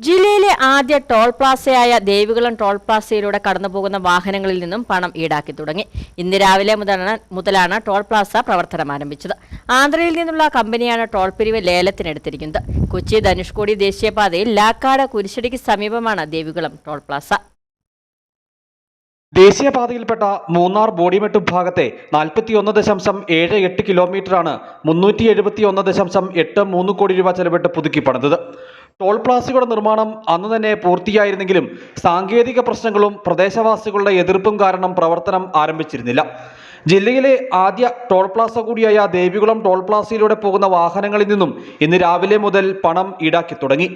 ജില്ലയിലെ ആദ്യ toll പ്ലാസയായ Devikulam toll പ്ലാസയിലൂടെ കടന്നുപോകുന്ന വാഹനങ്ങളിൽ നിന്നും പണം ഈടാക്കി തുടങ്ങി. ഇന്ന് രാവിലെ മുതലാണ് ടോൾ പ്ലാസ പ്രവർത്തനം ആരംഭിച്ചത്. ആന്ധ്രയിൽ നിന്നുള്ള കമ്പനിയാണ് ടോൾ പിരിവ് ലേലത്തിനെടുത്തിരിക്കുന്നത്. കൊച്ചി ധനുഷ്കോടി ദേശീയപാതയിൽ ലാക്കാട് കുരിശടിക്ക് സമീപമാണ് ദേവികുളം ടോൾ പ്ലാസ. ദേശീയപാതയിൽപ്പെട്ട മൂന്നാർ ബോഡിമെട്ട് ഭാഗത്തെ 41.78 കിലോമീറ്ററാണ് 371.83 കോടി രൂപ ചെലവിട്ട് പുതുക്കി പണിതത്. ടോൾ പ്ലാസയുടെ നിർമ്മാണം അന്ന് തന്നെ പൂർത്തിയായിരുന്നെങ്കിലും സാങ്കേതിക പ്രശ്നങ്ങളും പ്രദേശവാസികളുടെ എതിർപ്പും കാരണം പ്രവർത്തനം ആരംഭിച്ചിരുന്നില്ല. ജില്ലയിലെ ആദ്യ ടോൾ പ്ലാസ കൂടിയായ ദേവികുളം ടോൾ പ്ലാസയിലൂടെ പോകുന്ന വാഹനങ്ങളിൽ നിന്നും ഇന്ന് രാവിലെ മുതൽ പണം ഈടാക്കി തുടങ്ങി.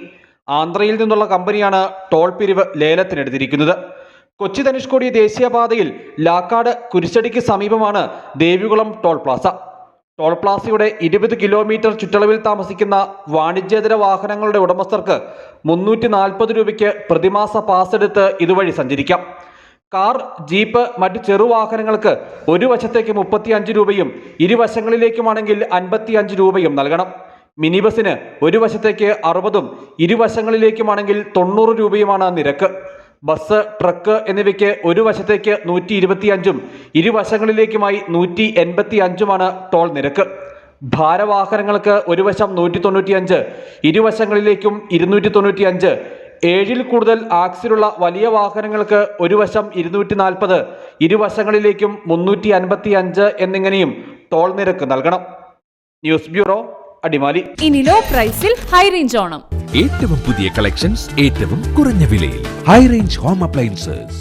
ആന്ധ്രയിൽ നിന്നുള്ള കമ്പനിയാണ് ടോൾ പിരിവ് ലേലത്തിനെടുത്തിരിക്കുന്നത്. കൊച്ചി ധനുഷ്കോടി ദേശീയപാതയിൽ ലാക്കാട് കുരിശടിക്ക് സമീപമാണ് ദേവികുളം ടോൾ പ്ലാസ. ടോൾ പ്ലാസയുടെ 20 കിലോമീറ്റർ ചുറ്റളവിൽ താമസിക്കുന്ന വാണിജ്യേതര വാഹനങ്ങളുടെ ഉടമസ്ഥർക്ക് 340 രൂപയ്ക്ക് പ്രതിമാസ പാസ് എടുത്ത് ഇതുവഴി സഞ്ചരിക്കാം. കാർ, ജീപ്പ്, മറ്റ് ചെറുവാഹനങ്ങൾക്ക് ഒരു വശത്തേക്ക് 35 രൂപയും ഇരുവശങ്ങളിലേക്കുമാണെങ്കിൽ 55 രൂപയും നൽകണം. മിനി ബസിന് ഒരു വശത്തേക്ക് 60ഉം ഇരുവശങ്ങളിലേക്കുമാണെങ്കിൽ 90 രൂപയുമാണ് നിരക്ക്. ബസ്, ട്രക്ക് എന്നിവയ്ക്ക് ഒരു വശത്തേക്ക് 125ഉം ഇരുവശങ്ങളിലേക്കുമായി 185ഉമാണ് ടോൾ നിരക്ക്. ഭാരവാഹനങ്ങൾക്ക് ഒരു വശം 195, ഇരുവശങ്ങളിലേക്കും 295. 7ൽ കൂടുതൽ ആക്സിലുള്ള വലിയ വാഹനങ്ങൾക്ക് ഒരു വശം 240, ഇരുവശങ്ങളിലേക്കും 355 എന്നിങ്ങനെയും ടോൾ നിരക്ക് നൽകണം. News bureau, Adimali. ഇനി ലോ പ്രൈസിൽ ഹൈ റേഞ്ച് ഓണം. ഏറ്റവും പുതിയ കളക്ഷൻസ് ഏറ്റവും കുറഞ്ഞ വിലയിൽ. High range home appliances.